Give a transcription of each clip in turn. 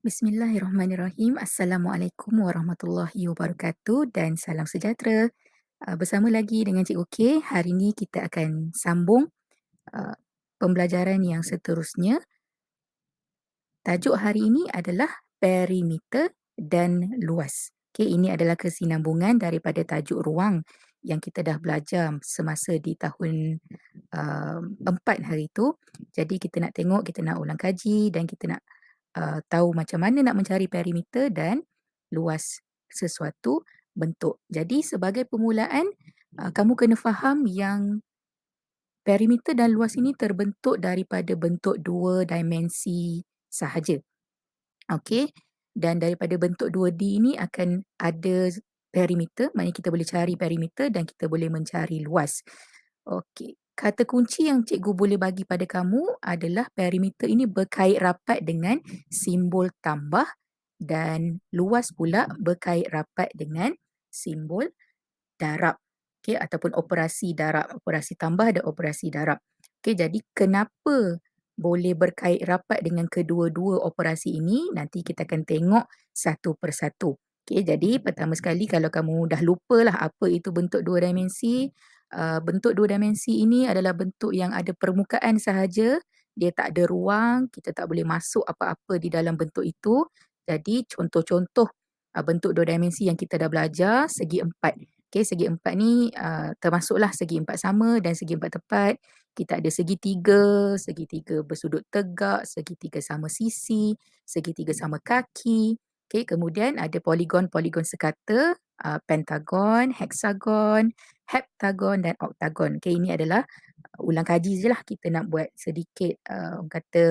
Bismillahirrahmanirrahim. Assalamualaikum warahmatullahi wabarakatuh dan salam sejahtera. Bersama lagi dengan Cikgu K. Hari ini kita akan sambung uh, pembelajaran yang seterusnya. Tajuk hari ini adalah perimeter dan luas. Okey, ini adalah kesinambungan daripada tajuk ruang yang kita dah belajar semasa di tahun 4 hari itu. Jadi kita nak tengok, kita nak ulang kaji dan kita nak tahu macam mana nak mencari perimeter dan luas sesuatu bentuk. Jadi sebagai permulaan, kamu kena faham yang perimeter dan luas ini terbentuk daripada bentuk dua dimensi sahaja. Okey. Dan daripada bentuk 2D ini akan ada perimeter, maknanya kita boleh cari perimeter dan kita boleh mencari luas. Okey. Kata kunci yang cikgu boleh bagi pada kamu adalah perimeter ini berkait rapat dengan simbol tambah dan luas pula berkait rapat dengan simbol darab. Okey, ataupun operasi darab, operasi tambah dan operasi darab. Okey, jadi kenapa boleh berkait rapat dengan kedua-dua operasi ini? Nanti kita akan tengok satu persatu. Okey, jadi pertama sekali kalau kamu dah lupalah apa itu bentuk dua dimensi, bentuk dua dimensi ini adalah bentuk yang ada permukaan sahaja, dia tak ada ruang, kita tak boleh masuk apa-apa di dalam bentuk itu. Jadi contoh-contoh bentuk dua dimensi yang kita dah belajar, segi empat. Okey, segi empat ni termasuklah segi empat sama dan segi empat tepat. Kita ada segitiga bersudut tegak, segitiga sama sisi, segitiga sama kaki. Okey, kemudian ada poligon-poligon sekata, pentagon, heksagon, heptagon dan oktagon. Okey, ini adalah ulang kaji je lah. Kita nak buat sedikit orang kata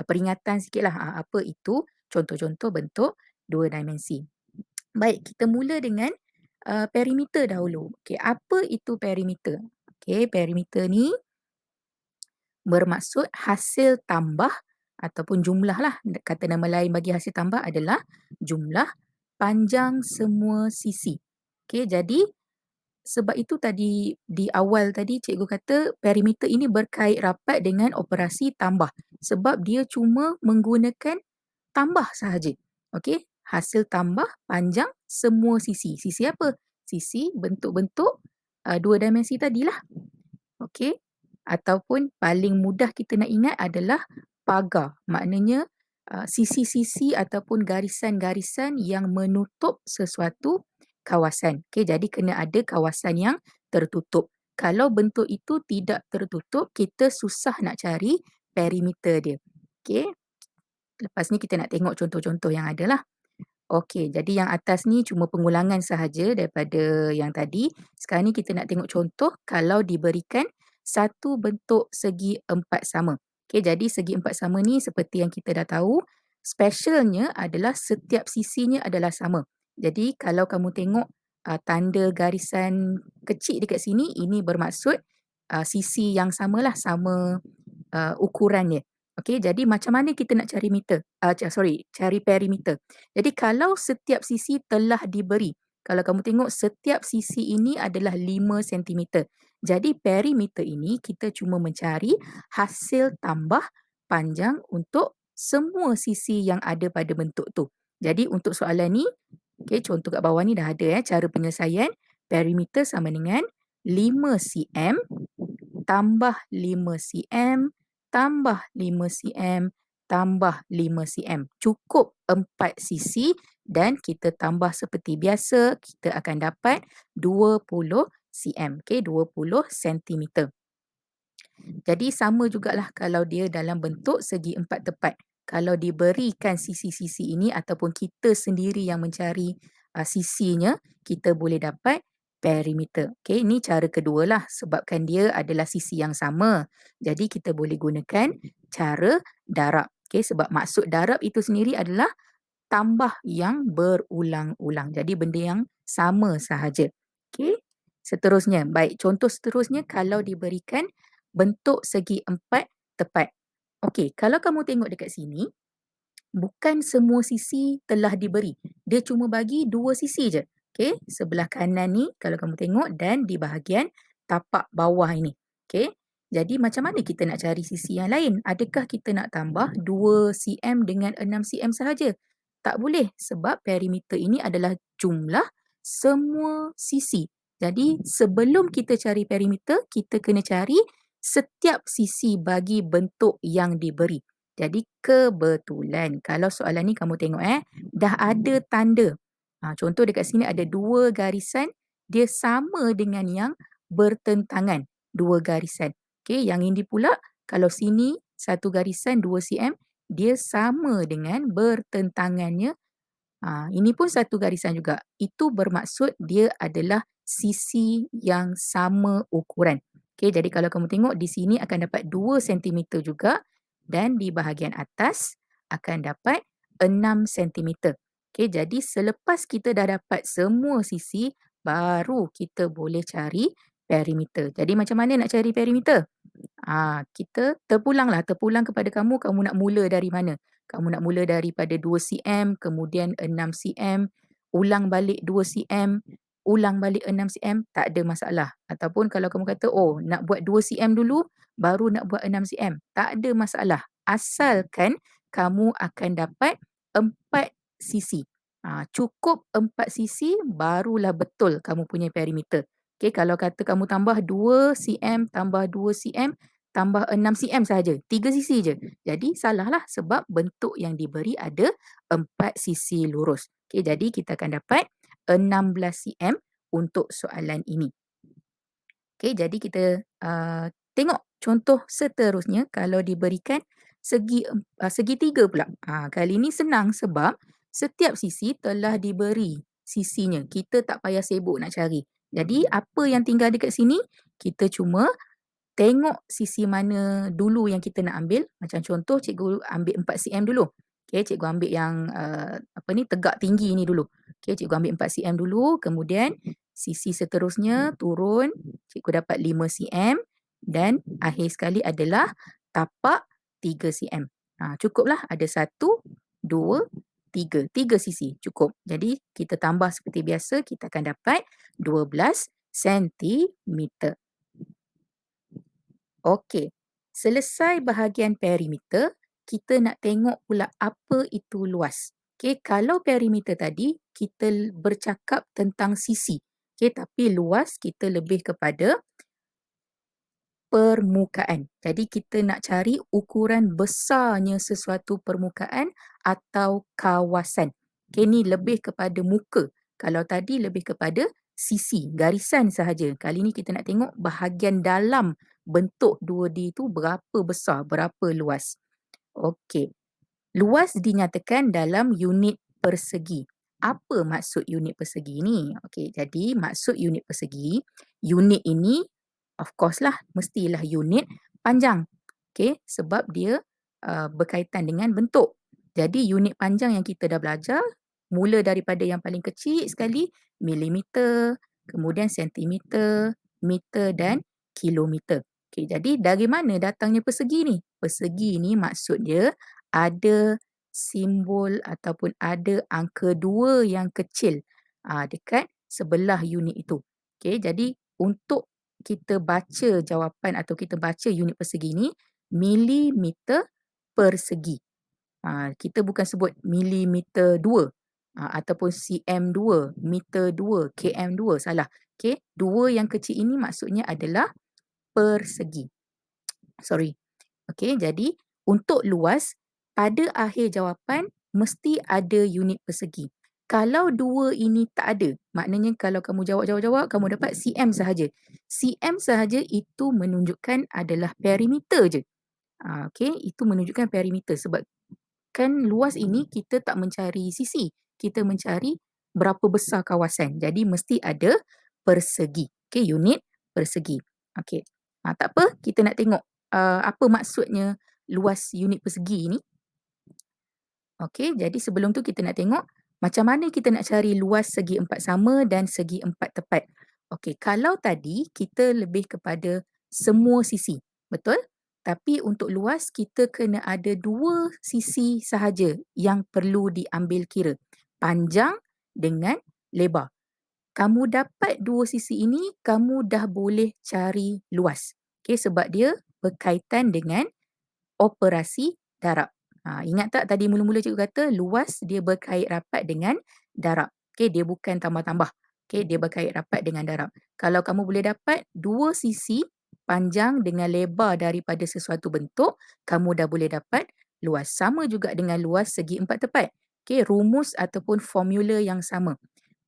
peringatan sikit lah apa itu contoh-contoh bentuk dua dimensi. Baik, kita mula dengan perimeter dahulu. Okey, apa itu perimeter? Okey, perimeter ni bermaksud hasil tambah ataupun jumlah lah. Kata nama lain bagi hasil tambah adalah jumlah panjang semua sisi. Okey, jadi sebab itu tadi di awal tadi cikgu kata perimeter ini berkait rapat dengan operasi tambah. Sebab dia cuma menggunakan tambah sahaja. Okey, hasil tambah panjang semua sisi. Sisi apa? Sisi bentuk-bentuk dua dimensi tadilah. Okey. Ataupun paling mudah kita nak ingat adalah pagar. Maknanya sisi-sisi ataupun garisan-garisan yang menutup sesuatu kawasan. Okey, jadi kena ada kawasan yang tertutup. Kalau bentuk itu tidak tertutup, kita susah nak cari perimeter dia. Okey. Lepas ni kita nak tengok contoh-contoh yang ada lah. Okey, jadi yang atas ni cuma pengulangan sahaja daripada yang tadi. Sekarang ni kita nak tengok contoh kalau diberikan satu bentuk segi empat sama. Okey, jadi segi empat sama ni seperti yang kita dah tahu, specialnya adalah setiap sisinya adalah sama. Jadi kalau kamu tengok tanda garisan kecil dekat sini, ini bermaksud sisi yang samalah, sama ukurannya. Okey, jadi macam mana kita nak cari meter? Cari perimeter. Jadi kalau setiap sisi telah diberi, kalau kamu tengok setiap sisi ini adalah 5 sentimeter. Jadi perimeter ini kita cuma mencari hasil tambah panjang untuk semua sisi yang ada pada bentuk tu. Jadi untuk soalan ni, okey, contoh kat bawah ni dah ada cara penyelesaian. Perimeter sama dengan 5 cm tambah 5 cm tambah 5 cm tambah 5 cm. Cukup 4 sisi dan kita tambah seperti biasa, kita akan dapat 20 cm. Okey, 20 sentimeter. Jadi sama jugalah kalau dia dalam bentuk segi empat tepat. Kalau diberikan sisi-sisi ini ataupun kita sendiri yang mencari sisinya, kita boleh dapat perimeter. Okey, ini cara kedua lah sebabkan dia adalah sisi yang sama. Jadi kita boleh gunakan cara darab. Okey, sebab maksud darab itu sendiri adalah tambah yang berulang-ulang. Jadi benda yang sama sahaja. Okey. Seterusnya, baik, contoh seterusnya kalau diberikan bentuk segi empat tepat. Okey, kalau kamu tengok dekat sini, bukan semua sisi telah diberi. Dia cuma bagi dua sisi je. Okey, sebelah kanan ni kalau kamu tengok dan di bahagian tapak bawah ini. Okey. Jadi macam mana kita nak cari sisi yang lain? Adakah kita nak tambah 2 cm dengan 6 cm sahaja? Tak boleh sebab perimeter ini adalah jumlah semua sisi. Jadi sebelum kita cari perimeter, kita kena cari setiap sisi bagi bentuk yang diberi. Jadi kebetulan kalau soalan ni kamu tengok dah ada tanda. Contoh dekat sini ada 2 garisan, dia sama dengan yang bertentangan, 2 garisan. Okey, yang ini pula kalau sini 1 garisan 2 cm, dia sama dengan bertentangannya. Ini pun 1 garisan juga. Itu bermaksud dia adalah sisi yang sama ukuran. Okey, jadi kalau kamu tengok di sini akan dapat 2 sentimeter juga dan di bahagian atas akan dapat 6 sentimeter. Okey, jadi selepas kita dah dapat semua sisi, baru kita boleh cari perimeter. Jadi macam mana nak cari perimeter? Kita terpulang kepada kamu, kamu nak mula dari mana? Kamu nak mula daripada 2 cm, kemudian 6 cm, ulang balik 2 cm, ulang balik 6 cm, tak ada masalah. Ataupun kalau kamu kata, oh nak buat 2 cm dulu, baru nak buat 6 cm, tak ada masalah. Asalkan kamu akan dapat 4 sisi. Cukup 4 sisi, barulah betul kamu punya perimeter. Okay, kalau kata kamu tambah 2 cm, tambah 2 cm, tambah 6 cm sahaja, 3 sisi je. Jadi salahlah sebab bentuk yang diberi ada 4 sisi lurus. Okey, jadi kita akan dapat 16 cm untuk soalan ini. Okey, jadi kita tengok contoh seterusnya kalau diberikan segitiga pula. Kali ini senang sebab setiap sisi telah diberi sisinya. Kita tak payah sibuk nak cari. Jadi apa yang tinggal dekat sini? Kita cuma tengok sisi mana dulu yang kita nak ambil. Macam contoh cikgu ambil 4 cm dulu. Okey, cikgu ambil yang tegak tinggi ni dulu. Okey, cikgu ambil 4 cm dulu, kemudian sisi seterusnya turun, cikgu dapat 5 cm dan akhir sekali adalah tapak 3 cm. Cukuplah ada 1, 2, 3. 3 sisi cukup. Jadi kita tambah seperti biasa, kita akan dapat 12 sentimeter. Okey, selesai bahagian perimeter, kita nak tengok pula apa itu luas. Okey, kalau perimeter tadi kita bercakap tentang sisi. Okey, tapi luas kita lebih kepada permukaan. Jadi kita nak cari ukuran besarnya sesuatu permukaan atau kawasan. Okey, ni lebih kepada muka. Kalau tadi lebih kepada sisi, garisan sahaja. Kali ni kita nak tengok bahagian dalam bentuk 2D tu berapa besar, berapa luas. Okey. Luas dinyatakan dalam unit persegi. Apa maksud unit persegi ni? Okey, jadi maksud unit persegi, unit ini of course lah mestilah unit panjang. Okey, sebab dia berkaitan dengan bentuk. Jadi unit panjang yang kita dah belajar mula daripada yang paling kecil sekali milimeter, kemudian sentimeter, meter dan kilometer. Okey, jadi dari mana datangnya persegi ni? Persegi ni maksud dia ada simbol ataupun ada angka 2 yang kecil dekat sebelah unit itu. Okey, jadi untuk kita baca jawapan atau kita baca unit persegi ni milimeter persegi. Kita bukan sebut milimeter 2 ataupun cm 2, meter 2, km 2, salah. Okey, 2 yang kecil ini maksudnya adalah persegi. Sorry. Okey, jadi untuk luas pada akhir jawapan mesti ada unit persegi. Kalau 2 ini tak ada, maknanya kalau kamu jawab, kamu dapat cm sahaja. Cm sahaja itu menunjukkan adalah perimeter je. Okey, itu menunjukkan perimeter sebab kan luas ini kita tak mencari sisi, kita mencari berapa besar kawasan. Jadi mesti ada persegi. Okey, unit persegi. Okey. Tak apa, kita nak tengok apa maksudnya luas unit persegi ni. Okey, jadi sebelum tu kita nak tengok macam mana kita nak cari luas segi empat sama dan segi empat tepat. Okey, kalau tadi kita lebih kepada semua sisi, betul? Tapi untuk luas kita kena ada 2 sisi sahaja yang perlu diambil kira. Panjang dengan lebar. Kamu dapat 2 sisi ini, kamu dah boleh cari luas. Okey, sebab dia berkaitan dengan operasi darab. Ingat tak tadi mula-mula cikgu kata luas dia berkait rapat dengan darab. Okey, dia bukan tambah-tambah. Okey, dia berkait rapat dengan darab. Kalau kamu boleh dapat dua sisi panjang dengan lebar daripada sesuatu bentuk, kamu dah boleh dapat luas. Sama juga dengan luas segi empat tepat. Okey, rumus ataupun formula yang sama.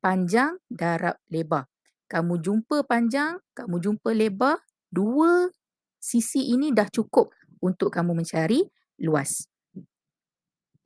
Panjang darab lebar. Kamu jumpa panjang, kamu jumpa lebar, dua sisi ini dah cukup untuk kamu mencari luas.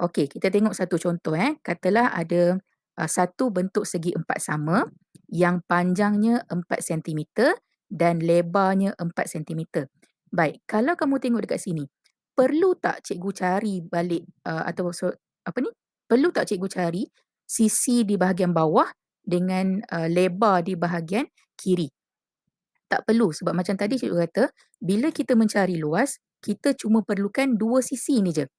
Okey, kita tengok satu contoh. Katalah ada satu bentuk segi empat sama yang panjangnya 4 sentimeter dan lebarnya 4 sentimeter. Baik, kalau kamu tengok dekat sini, perlu tak cikgu cari balik apa ni? Perlu tak cikgu cari sisi di bahagian bawah dengan lebar di bahagian kiri? Tak perlu, sebab macam tadi cikgu kata, bila kita mencari luas, kita cuma perlukan dua sisi ni je.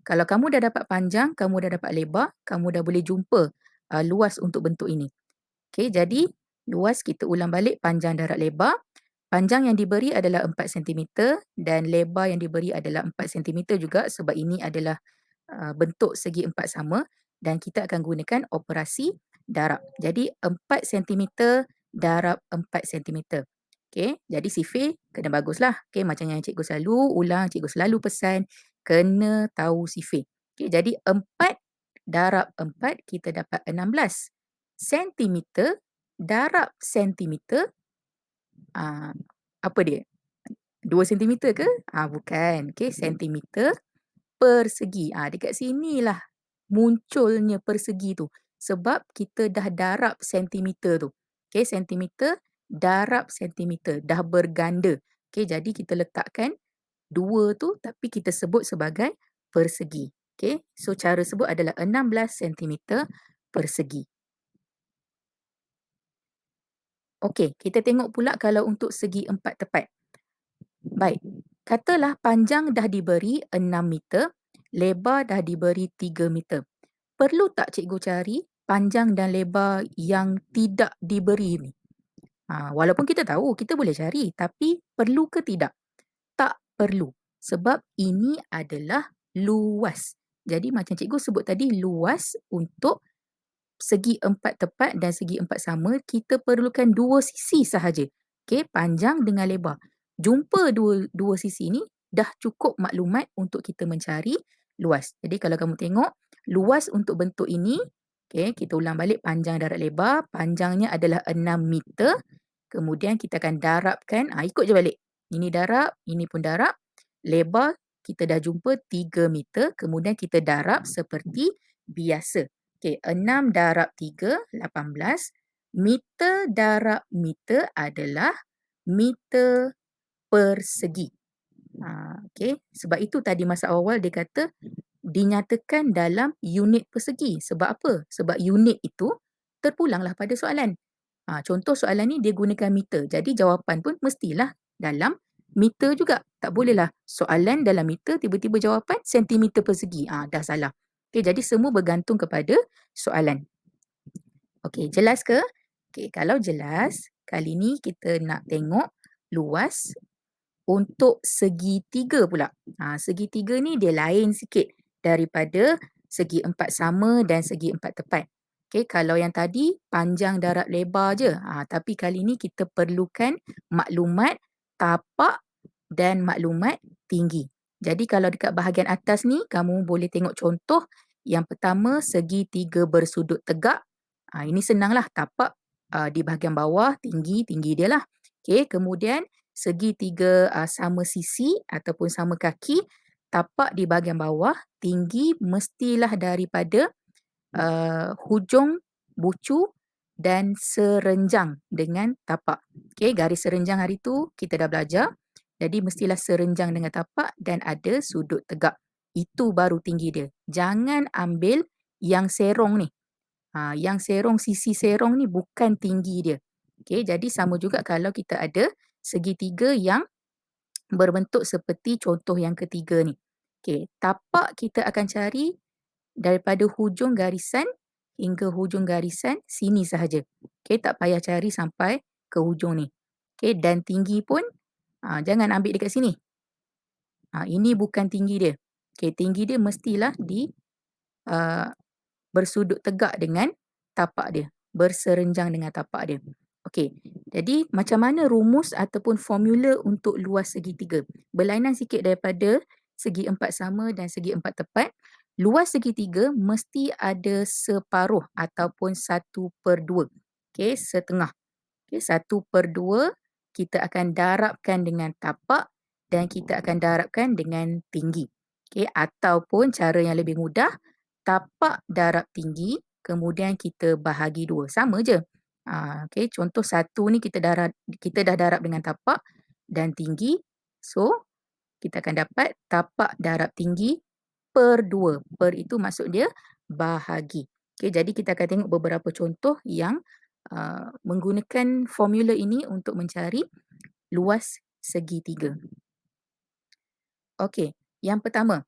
Kalau kamu dah dapat panjang, kamu dah dapat lebar, kamu dah boleh jumpa luas untuk bentuk ini. Okey, jadi luas kita ulang balik panjang darab lebar. Panjang yang diberi adalah 4 sentimeter dan lebar yang diberi adalah 4 sentimeter juga sebab ini adalah bentuk segi empat sama dan kita akan gunakan operasi darab. Jadi 4 sentimeter darab 4 sentimeter. Okey, jadi sifir kena baguslah. Okey, macam yang cikgu selalu ulang, cikgu selalu pesan, kena tahu sifir. Okey, jadi 4 darab 4 kita dapat 16 sentimeter darab sentimeter. Apa dia? 2 sentimeter ke? Bukan. Okey, sentimeter persegi. Dekat sinilah munculnya persegi tu. Sebab kita dah darab sentimeter tu. Okey, sentimeter darab sentimeter. Dah berganda. Okey, jadi kita letakkan 2 tu tapi kita sebut sebagai persegi. Okey, so cara sebut adalah 16 sentimeter persegi. Okey, kita tengok pula kalau untuk segi empat tepat. Baik, katalah panjang dah diberi 6 meter, lebar dah diberi 3 meter. Perlu tak cikgu cari panjang dan lebar yang tidak diberi ni? Walaupun kita tahu, kita boleh cari. Tapi perlu ke tidak? Tak perlu. Sebab ini adalah luas. Jadi macam cikgu sebut tadi, luas untuk segi empat tepat dan segi empat sama, kita perlukan dua sisi sahaja. Okey, panjang dengan lebar. Jumpa dua sisi ni dah cukup maklumat untuk kita mencari luas. Jadi kalau kamu tengok luas untuk bentuk ini, okey, kita ulang balik panjang darab lebar, panjangnya adalah 6 meter. Kemudian kita akan darabkan, ikut je balik. Ini darab, ini pun darab. Lebar kita dah jumpa 3 meter, kemudian kita darab seperti biasa. Okey, 6 darab 3, 18. Meter darab meter adalah meter persegi. Okey, sebab itu tadi masa awal dia kata dinyatakan dalam unit persegi. Sebab apa? Sebab unit itu terpulanglah pada soalan. Contoh soalan ni dia gunakan meter. Jadi jawapan pun mestilah dalam meter juga. Tak bolehlah soalan dalam meter tiba-tiba jawapan sentimeter persegi. Dah salah. Okey, jadi semua bergantung kepada soalan. Okey, jelas ke? Okey, kalau jelas, kali ni kita nak tengok luas untuk segitiga pula. Segitiga ni dia lain sikit daripada segi empat sama dan segi empat tepat. Okey, kalau yang tadi panjang darab lebar je. Tapi kali ni kita perlukan maklumat tapak dan maklumat tinggi. Jadi kalau dekat bahagian atas ni, kamu boleh tengok contoh. Yang pertama, segitiga bersudut tegak. Ini senanglah, tapak di bahagian bawah, tinggi dia lah. Okey, kemudian segitiga sama sisi ataupun sama kaki, tapak di bahagian bawah, tinggi mestilah daripada hujung bucu dan serenjang dengan tapak. Okey, garis serenjang hari tu kita dah belajar. Jadi mestilah serenjang dengan tapak dan ada sudut tegak. Itu baru tinggi dia. Jangan ambil yang serong ni. Yang serong, sisi serong ni bukan tinggi dia. Okey, jadi sama juga kalau kita ada segitiga yang berbentuk seperti contoh yang ketiga ni. Okey, tapak kita akan cari daripada hujung garisan hingga hujung garisan sini sahaja. Okey, tak payah cari sampai ke hujung ni. Okey, dan tinggi pun Jangan ambil dekat sini. Ini bukan tinggi dia. Okey, tinggi dia mestilah uh, bersudut tegak dengan tapak dia, berserenjang dengan tapak dia. Okey, jadi macam mana rumus ataupun formula untuk luas segitiga? Berlainan sikit daripada segi empat sama dan segi empat tepat, luas segitiga mesti ada separuh ataupun 1/2. Okey, setengah. Okey, 1/2 kita akan darabkan dengan tapak dan kita akan darabkan dengan tinggi. Okey, ataupun cara yang lebih mudah, tapak darab tinggi, kemudian kita bahagi 2. Sama je. Okey, contoh 1 ni kita dah darab dengan tapak dan tinggi. So, kita akan dapat tapak darab tinggi per 2. Per itu maksud dia bahagi. Okey, jadi kita akan tengok beberapa contoh yang menggunakan formula ini untuk mencari luas segitiga. Okey, yang pertama,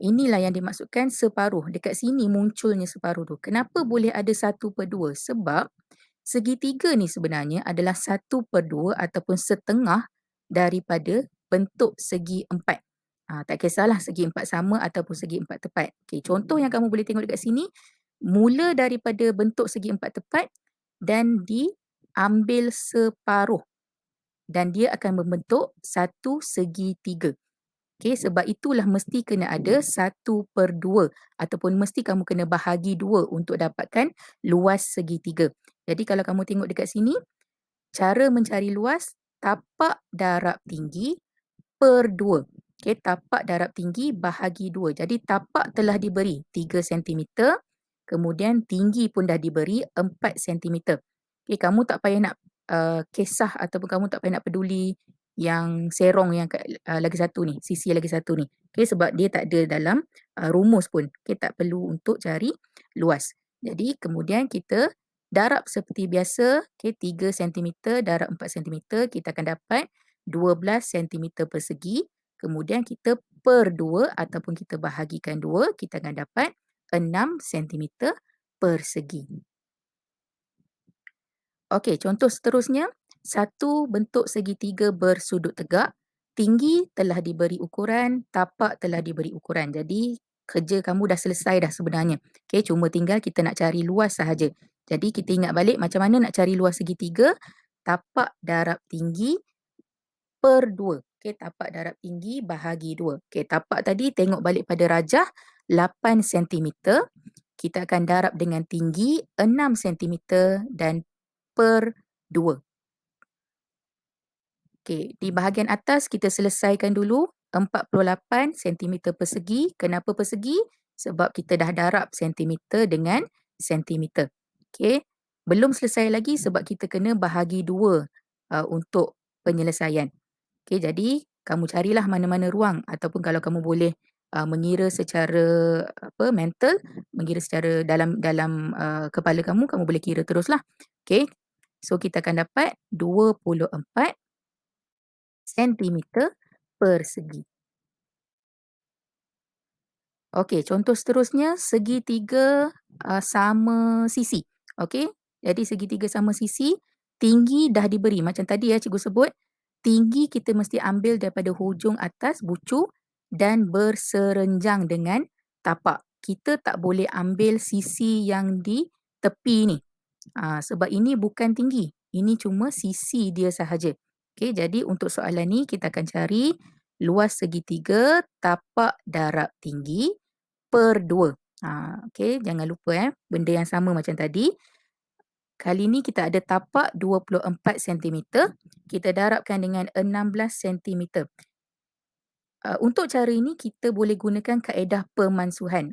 inilah yang dimaksudkan separuh. Dekat sini munculnya separuh tu. Kenapa boleh ada 1/2? Sebab segitiga ni sebenarnya adalah 1/2 ataupun setengah daripada bentuk segi empat. Tak kisahlah segi empat sama ataupun segi empat tepat. Okey, contoh yang kamu boleh tengok dekat sini, mula daripada bentuk segi empat tepat dan diambil separuh dan dia akan membentuk satu segitiga. Okey, sebab itulah mesti kena ada 1/2 ataupun mesti kamu kena bahagi 2 untuk dapatkan luas segitiga. Jadi kalau kamu tengok dekat sini, cara mencari luas tapak darab tinggi per 2. Okey, tapak darab tinggi bahagi 2. Jadi tapak telah diberi 3 cm, kemudian tinggi pun dah diberi 4 cm. Okey, kamu tak payah nak kisah ataupun kamu tak payah nak peduli yang serong yang lagi satu ni, sisi lagi satu ni. Okey, sebab dia tak ada dalam rumus pun. Okey, tak perlu untuk cari luas. Jadi kemudian kita darab seperti biasa. Okey, 3 cm darab 4 cm, kita akan dapat 12 cm persegi. Kemudian kita per 2 ataupun kita bahagikan 2, kita akan dapat 6 cm persegi. Okey, contoh seterusnya, satu bentuk segitiga bersudut tegak, tinggi telah diberi ukuran, tapak telah diberi ukuran. Jadi, kerja kamu dah selesai dah sebenarnya. Okey, cuma tinggal kita nak cari luas sahaja. Jadi, kita ingat balik macam mana nak cari luas segitiga, tapak darab tinggi per 2. Okey, tapak darab tinggi bahagi 2. Okey, tapak tadi tengok balik pada rajah 8 cm. Kita akan darab dengan tinggi 6 cm dan per 2. Okey, di bahagian atas kita selesaikan dulu 48 cm persegi. Kenapa persegi? Sebab kita dah darab sentimeter dengan sentimeter. Okey, belum selesai lagi sebab kita kena bahagi 2 untuk penyelesaian. Okey, jadi kamu carilah mana-mana ruang ataupun kalau kamu boleh mengira secara mental, mengira secara dalam kepala kamu, kamu boleh kira teruslah. Okey. So kita akan dapat 24 sentimeter persegi. Okey, contoh seterusnya segitiga sama sisi. Okey, jadi segitiga sama sisi, tinggi dah diberi. Macam tadi cikgu sebut, tinggi kita mesti ambil daripada hujung atas bucu dan berserenjang dengan tapak. Kita tak boleh ambil sisi yang di tepi ni. Sebab ini bukan tinggi. Ini cuma sisi dia sahaja. Okey, jadi untuk soalan ni kita akan cari luas segitiga tapak darab tinggi per 2. Okey, jangan lupa benda yang sama macam tadi. Kali ni kita ada tapak 24 cm. Kita darabkan dengan 16 cm. Untuk cara ini kita boleh gunakan kaedah pemansuhan.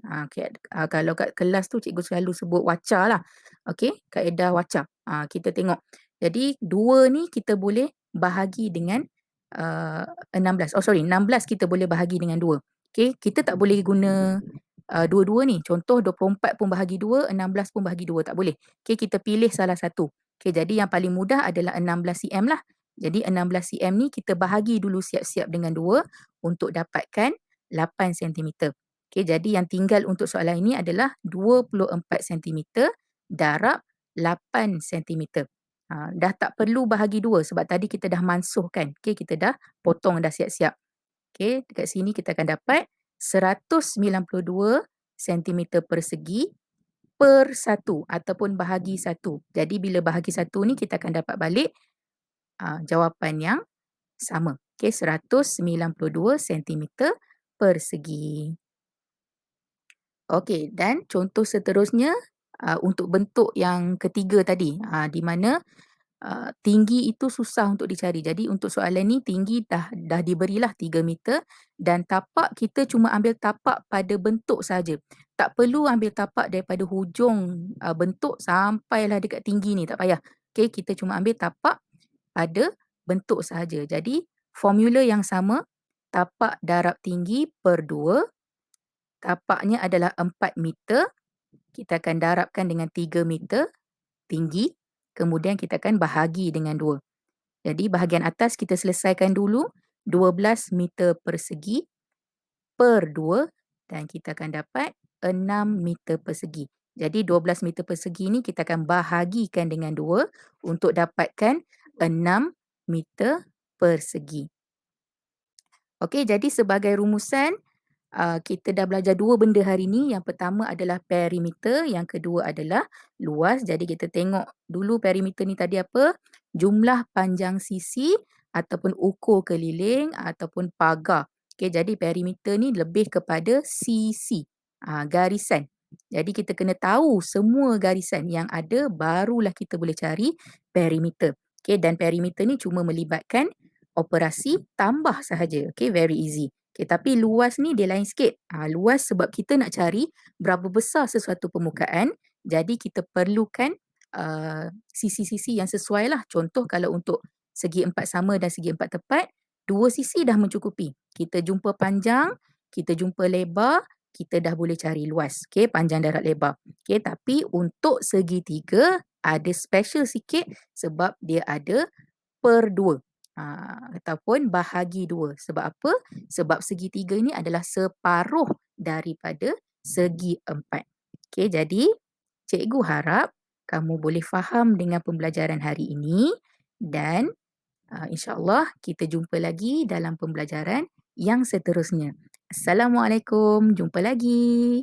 Kalau kat kelas tu cikgu selalu sebut waca lah. Okey, kaedah waca. Kita tengok. Jadi 2 ni kita boleh bahagi dengan 16. 16 kita boleh bahagi dengan 2. Okey, kita tak boleh guna dua-dua ni. Contoh 24 pun bahagi 2, 16 pun bahagi 2. Tak boleh. Okey, kita pilih salah satu. Okey, jadi yang paling mudah adalah 16 cm lah. Jadi 16 cm ni kita bahagi dulu siap-siap dengan 2 untuk dapatkan 8 cm. Okey, jadi yang tinggal untuk soalan ini adalah 24 cm darab 8 cm. Dah tak perlu bahagi 2 sebab tadi kita dah mansuhkan. Okey, kita dah potong dah siap-siap. Okey, dekat sini kita akan dapat 192 sentimeter persegi per 1 ataupun bahagi 1. Jadi bila bahagi 1 ni kita akan dapat balik jawapan yang sama. Okey, 192 sentimeter persegi. Okey, dan contoh seterusnya untuk bentuk yang ketiga tadi, di mana tinggi itu susah untuk dicari. Jadi untuk soalan ni tinggi dah diberilah 3 meter dan tapak kita cuma ambil tapak pada bentuk saja. Tak perlu ambil tapak daripada hujung bentuk sampailah dekat tinggi ni, tak payah. Okey, kita cuma ambil tapak pada bentuk sahaja. Jadi formula yang sama, tapak darab tinggi per 2, tapaknya adalah 4 meter, kita akan darabkan dengan 3 meter tinggi, kemudian kita akan bahagi dengan 2. Jadi bahagian atas kita selesaikan dulu, 12 meter persegi per 2 dan kita akan dapat 6 meter persegi. Jadi 12 meter persegi ni kita akan bahagikan dengan 2 untuk dapatkan 6 meter persegi. Okey, jadi sebagai rumusan, kita dah belajar 2 benda hari ni. Yang pertama adalah perimeter, yang kedua adalah luas. Jadi kita tengok dulu perimeter ni tadi apa? Jumlah panjang sisi ataupun ukur keliling ataupun pagar. Okey, jadi perimeter ni lebih kepada sisi, garisan. Jadi kita kena tahu semua garisan yang ada barulah kita boleh cari perimeter. Okey, dan perimeter ni cuma melibatkan operasi tambah sahaja. Okey, very easy. Okey, tapi luas ni dia lain sikit. Luas sebab kita nak cari berapa besar sesuatu permukaan, jadi kita perlukan sisi-sisi yang sesuai lah. Contoh kalau untuk segi empat sama dan segi empat tepat, 2 sisi dah mencukupi. Kita jumpa panjang, kita jumpa lebar, kita dah boleh cari luas. Okey, panjang darab lebar. Okey, tapi untuk segitiga ada special sikit sebab dia ada per 2. Ataupun bahagi 2. Sebab apa? Sebab segitiga ni adalah separuh daripada segi 4. Okey, jadi cikgu harap kamu boleh faham dengan pembelajaran hari ini dan insya-Allah kita jumpa lagi dalam pembelajaran yang seterusnya. Assalamualaikum, jumpa lagi.